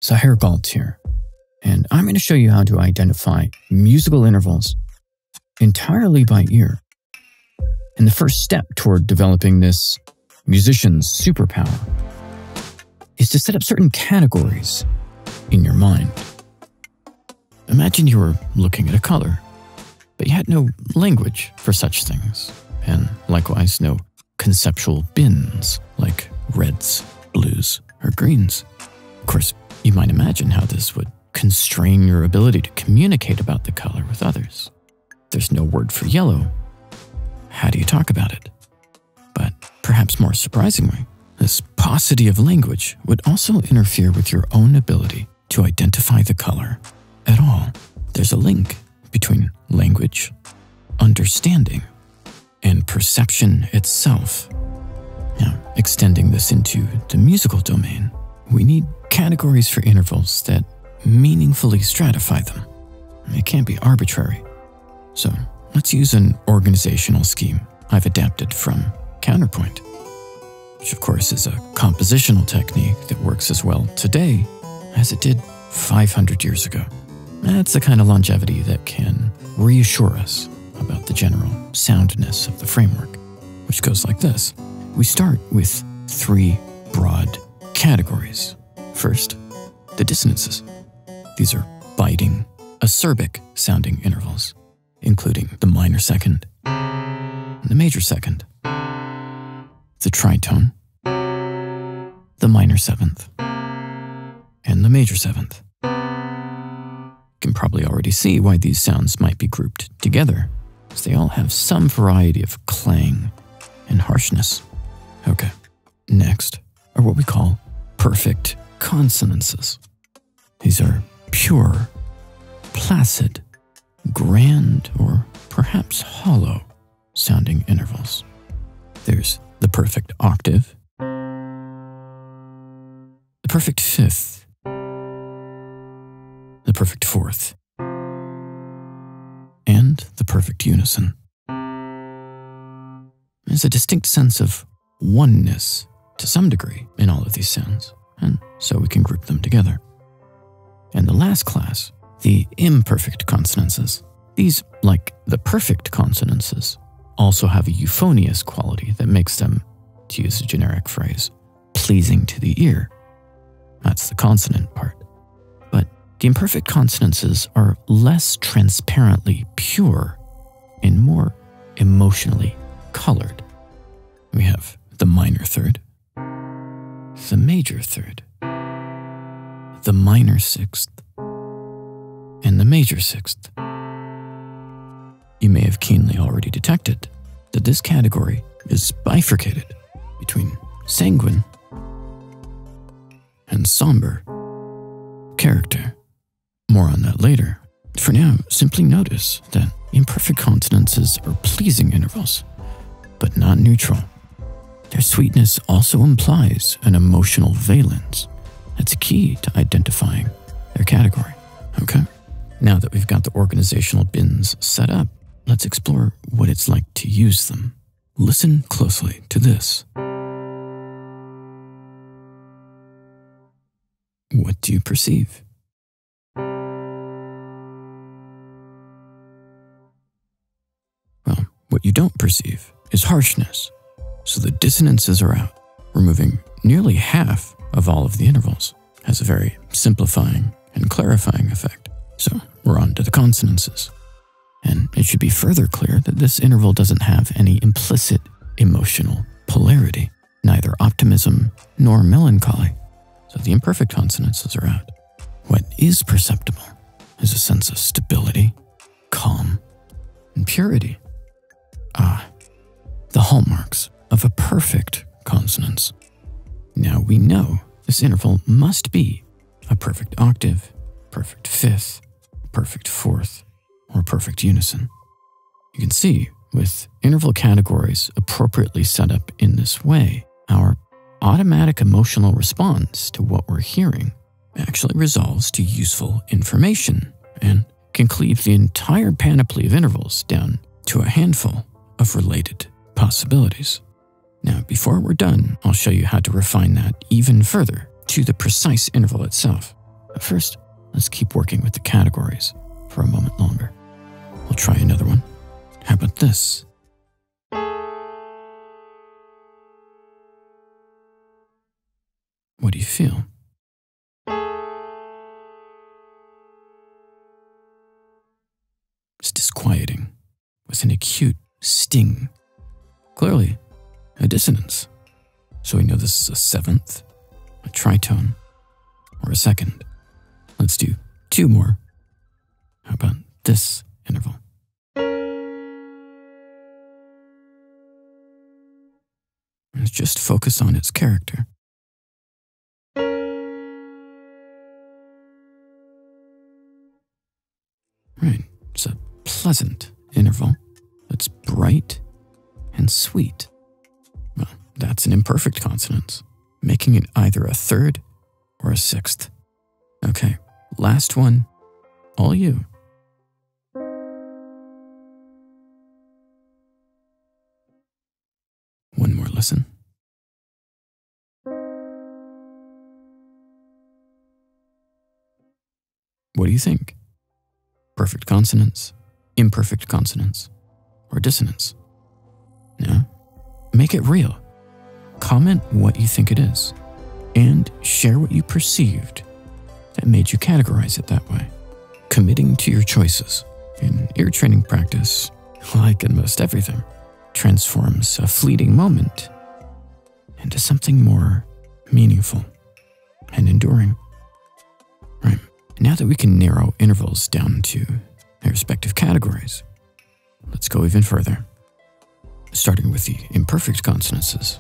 Sahir Galt here, and I'm going to show you how to identify musical intervals entirely by ear. And the first step toward developing this musician's superpower is to set up certain categories in your mind. Imagine you were looking at a color, but you had no language for such things, and likewise no conceptual bins like reds, blues, or greens. Of course, you might imagine how this would constrain your ability to communicate about the color with others. There's no word for yellow. How do you talk about it? But perhaps more surprisingly, this paucity of language would also interfere with your own ability to identify the color at all. There's a link between language, understanding, and perception itself. Now, extending this into the musical domain, we need categories for intervals that meaningfully stratify them. It can't be arbitrary. So let's use an organizational scheme I've adapted from counterpoint, which of course is a compositional technique that works as well today as it did 500 years ago. That's the kind of longevity that can reassure us about the general soundness of the framework, which goes like this. We start with 3 broad categories. First, the dissonances. These are biting, acerbic sounding intervals, including the minor second, the major second, the tritone, the minor seventh, and the major seventh. You can probably already see why these sounds might be grouped together, as they all have some variety of clang and harshness. Okay, next are what we call perfect consonances. These are pure, placid, grand, or perhaps hollow sounding intervals. There's the perfect octave, the perfect fifth, the perfect fourth, and the perfect unison. There's a distinct sense of oneness to some degree in all of these sounds, and so we can group them together. And the last class, the imperfect consonances. These, like the perfect consonances, also have a euphonious quality that makes them, to use a generic phrase, pleasing to the ear. That's the consonant part. But the imperfect consonances are less transparently pure and more emotionally colored. We have the minor third, the major third, the minor sixth, and the major sixth. You may have keenly already detected that this category is bifurcated between sanguine and somber character. More on that later. For now, simply notice that imperfect consonances are pleasing intervals, but not neutral. Their sweetness also implies an emotional valence that's key to identifying their category. Okay? Now that we've got the organizational bins set up, let's explore what it's like to use them. Listen closely to this. What do you perceive? Well, what you don't perceive is harshness, so the dissonances are out, removing nearly half of all of the intervals. Has a very simplifying and clarifying effect. So we're on to the consonances. And it should be further clear that this interval doesn't have any implicit emotional polarity, neither optimism nor melancholy. So the imperfect consonances are out. What is perceptible is a sense of stability, calm, and purity. The hallmarks of a perfect consonance. Now we know this interval must be a perfect octave, perfect fifth, perfect fourth, or perfect unison. You can see, with interval categories appropriately set up in this way, our automatic emotional response to what we're hearing actually resolves to useful information and can cleave the entire panoply of intervals down to a handful of related possibilities. Now, before we're done, I'll show you how to refine that even further to the precise interval itself. But first, let's keep working with the categories for a moment longer. We'll try another one. How about this? What do you feel? It's disquieting, with an acute sting. Clearly, a dissonance. So we know this is a seventh, a tritone, or a second. Let's do two more. How about this interval? Let's just focus on its character. Right, it's a pleasant interval. It's bright and sweet. Well, that's an imperfect consonance, making it either a third or a sixth. Okay, last one, all you. One more listen. What do you think? Perfect consonance, imperfect consonance, or dissonance? Now, make it real. Comment what you think it is, and share what you perceived that made you categorize it that way. Committing to your choices in ear training practice, like in most everything, transforms a fleeting moment into something more meaningful and enduring. Right. Now that we can narrow intervals down to their respective categories, let's go even further. Starting with the imperfect consonances,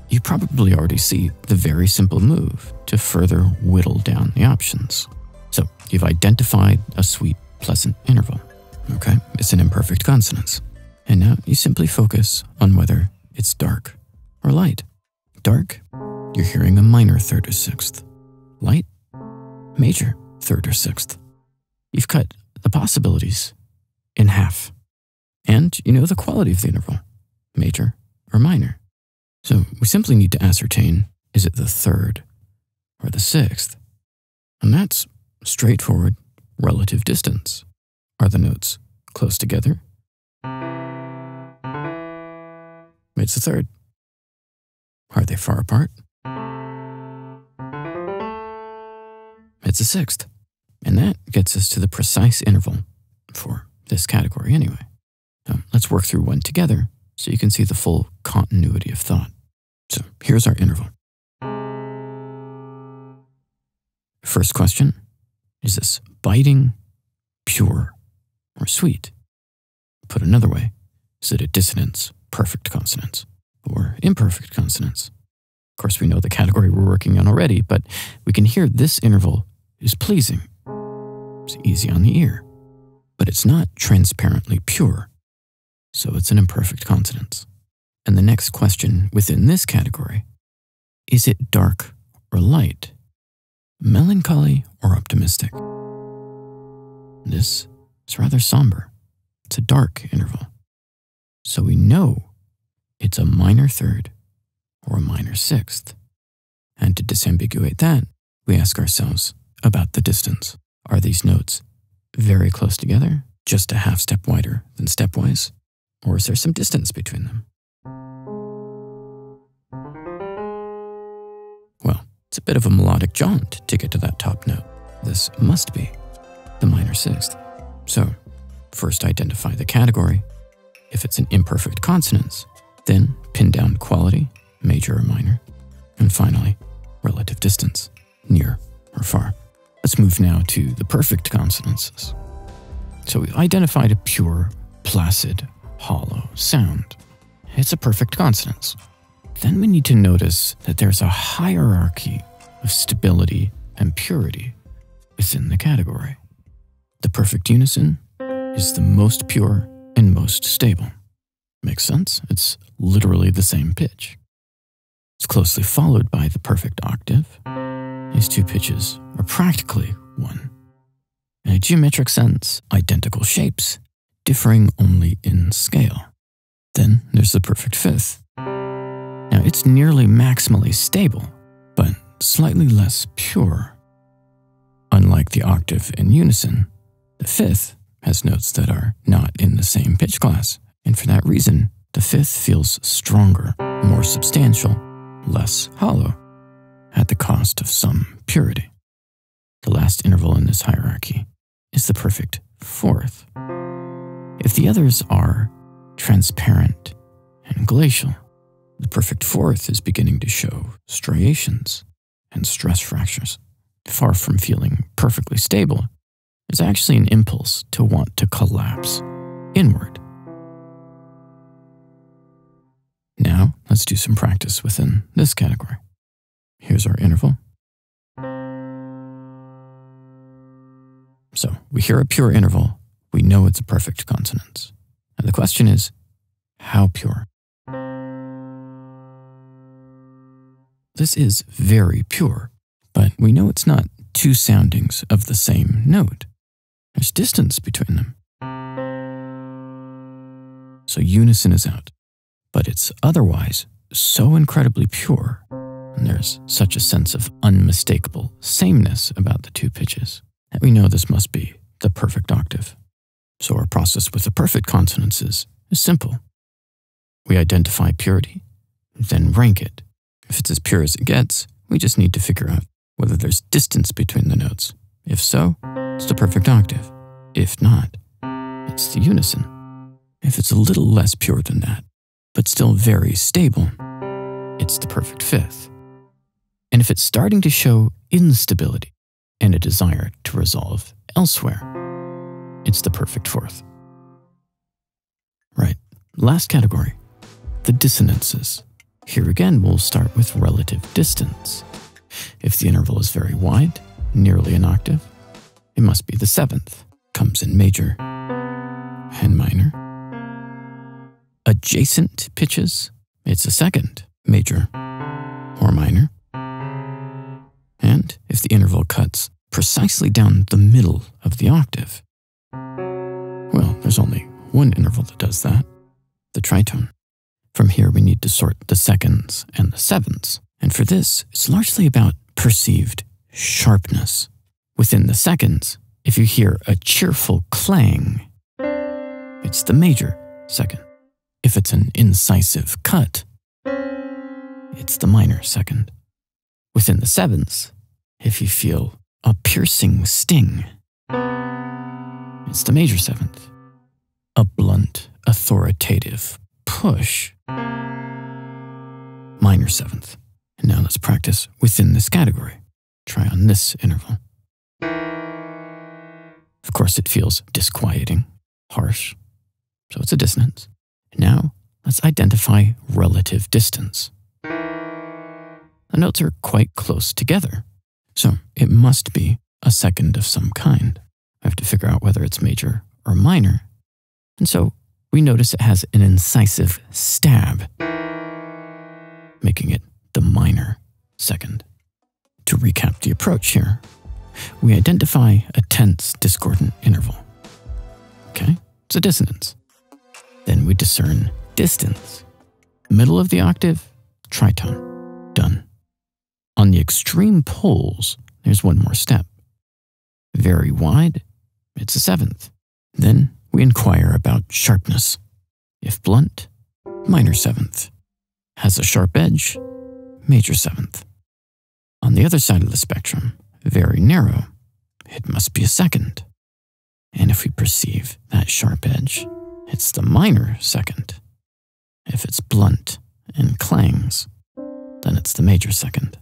you probably already see the very simple move to further whittle down the options. So you've identified a sweet, pleasant interval. Okay, it's an imperfect consonance. And now you simply focus on whether it's dark or light. Dark, you're hearing a minor third or sixth. Light, major third or sixth. You've cut the possibilities in half. And you know the quality of the interval, major or minor. So we simply need to ascertain, is it the third or the sixth? And that's straightforward relative distance. Are the notes close together? It's the third. Are they far apart? It's the sixth. And that gets us to the precise interval for this category anyway. Now, let's work through one together so you can see the full continuity of thought. So here's our interval. First question, is this biting, pure, or sweet? Put another way, is it a dissonance, perfect consonance, or imperfect consonance? Of course, we know the category we're working on already, but we can hear this interval is pleasing. It's easy on the ear, but it's not transparently pure, so it's an imperfect consonance. And the next question within this category, is it dark or light? Melancholy or optimistic? This is rather somber. It's a dark interval. So we know it's a minor third or a minor sixth. And to disambiguate that, we ask ourselves about the distance. Are these notes very close together, just a half step wider than stepwise? Or is there some distance between them? Well, it's a bit of a melodic jaunt to get to that top note. This must be the minor sixth. So, first identify the category. If it's an imperfect consonance, then pin down quality, major or minor. And finally, relative distance, near or far. Let's move now to the perfect consonances. So we identified a pure, placid, hollow sound. It's a perfect consonance. Then we need to notice that there's a hierarchy of stability and purity within the category. The perfect unison is the most pure and most stable. Makes sense? It's literally the same pitch. It's closely followed by the perfect octave. These two pitches are practically one. In a geometric sense, identical shapes, differing only in scale. Then there's the perfect fifth. Now it's nearly maximally stable, but slightly less pure. Unlike the octave in unison, the fifth has notes that are not in the same pitch class, and for that reason, the fifth feels stronger, more substantial, less hollow, at the cost of some purity. The last interval in this hierarchy is the perfect fourth. If the others are transparent and glacial, the perfect fourth is beginning to show striations and stress fractures. Far from feeling perfectly stable, there's actually an impulse to want to collapse inward. Now, let's do some practice within this category. Here's our interval. So, we hear a pure interval, we know it's a perfect consonance. And the question is, how pure? This is very pure, but we know it's not two soundings of the same note. There's distance between them. So unison is out, but it's otherwise so incredibly pure, and there's such a sense of unmistakable sameness about the two pitches that we know this must be the perfect octave. So our process with the perfect consonants is simple. We identify purity, then rank it. If it's as pure as it gets, we just need to figure out whether there's distance between the notes. If so, it's the perfect octave. If not, it's the unison. If it's a little less pure than that, but still very stable, it's the perfect fifth. And if it's starting to show instability and a desire to resolve elsewhere, it's the perfect fourth. Right, last category, the dissonances. Here again, we'll start with relative distance. If the interval is very wide, nearly an octave, it must be the seventh, comes in major and minor. Adjacent pitches, it's a second, major or minor. And if the interval cuts precisely down the middle of the octave, well, there's only one interval that does that, the tritone. From here, we need to sort the seconds and the sevenths. And for this, it's largely about perceived sharpness. Within the seconds, if you hear a cheerful clang, it's the major second. If it's an incisive cut, it's the minor second. Within the sevenths, if you feel a piercing sting, it's the major seventh. A blunt, authoritative push, minor seventh. And now let's practice within this category. Try on this interval. Of course, it feels disquieting, harsh, so it's a dissonance. Now, let's identify relative distance. The notes are quite close together, so it must be a second of some kind. I have to figure out whether it's major or minor. And so we notice it has an incisive stab, making it the minor second. To recap the approach here, we identify a tense discordant interval. Okay, it's a dissonance. Then we discern distance. Middle of the octave, tritone. Done. On the extreme poles, there's one more step. Very wide, it's a seventh. Then we inquire about sharpness. If blunt, minor seventh. Has a sharp edge, major seventh. On the other side of the spectrum, very narrow, it must be a second. And if we perceive that sharp edge, it's the minor second. If it's blunt and clangs, then it's the major second.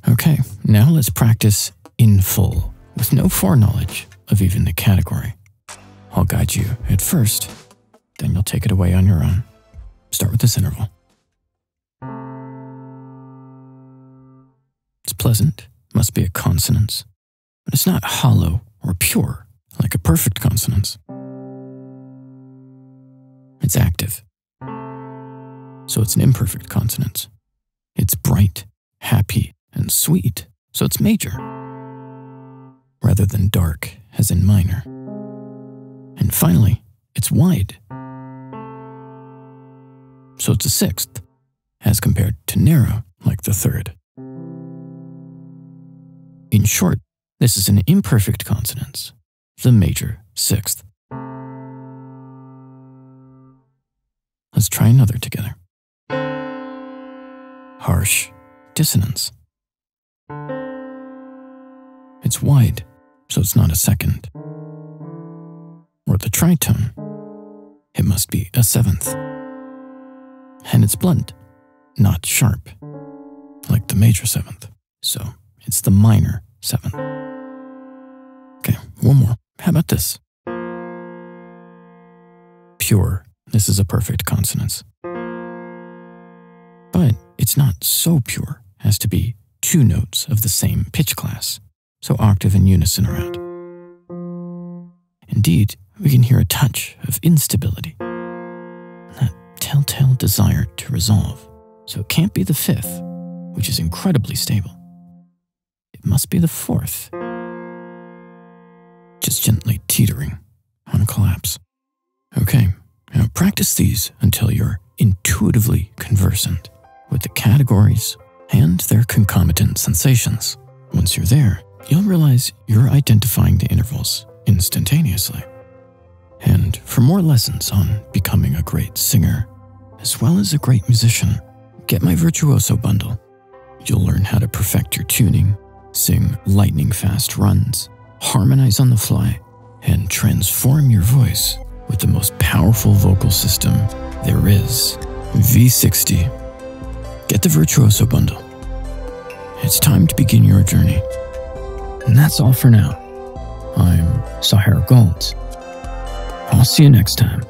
Okay, now let's practice in full, with no foreknowledge of even the category. I'll guide you at first, then you'll take it away on your own. Start with this interval. It's pleasant, must be a consonance, but it's not hollow or pure like a perfect consonance. It's active, so it's an imperfect consonance. It's bright, happy, and sweet, so it's major, rather than dark as in minor. And finally, it's wide, so it's a sixth, as compared to narrow like the third. In short, This is an imperfect consonance, the major sixth. Let's try another together. Harsh dissonance. It's wide, so it's not a second. Or the tritone. It must be a seventh. And it's blunt, not sharp, like the major seventh. So it's the minor seventh. Okay, one more. How about this? Pure. This is a perfect consonance. But it's not so pure as to be two notes of the same pitch class, so octave and unison are out. Indeed, we can hear a touch of instability, that telltale desire to resolve. So it can't be the fifth, which is incredibly stable. It must be the fourth, just gently teetering on a collapse. Okay, now practice these until you're intuitively conversant with the categories and their concomitant sensations. Once you're there, you'll realize you're identifying the intervals instantaneously. And for more lessons on becoming a great singer, as well as a great musician, get my Virtuoso bundle. You'll learn how to perfect your tuning, sing lightning-fast runs, harmonize on the fly, and transform your voice with the most powerful vocal system there is, V60. Get the Virtuoso bundle. It's time to begin your journey. And that's all for now. I'm Sahar Golds. I'll see you next time.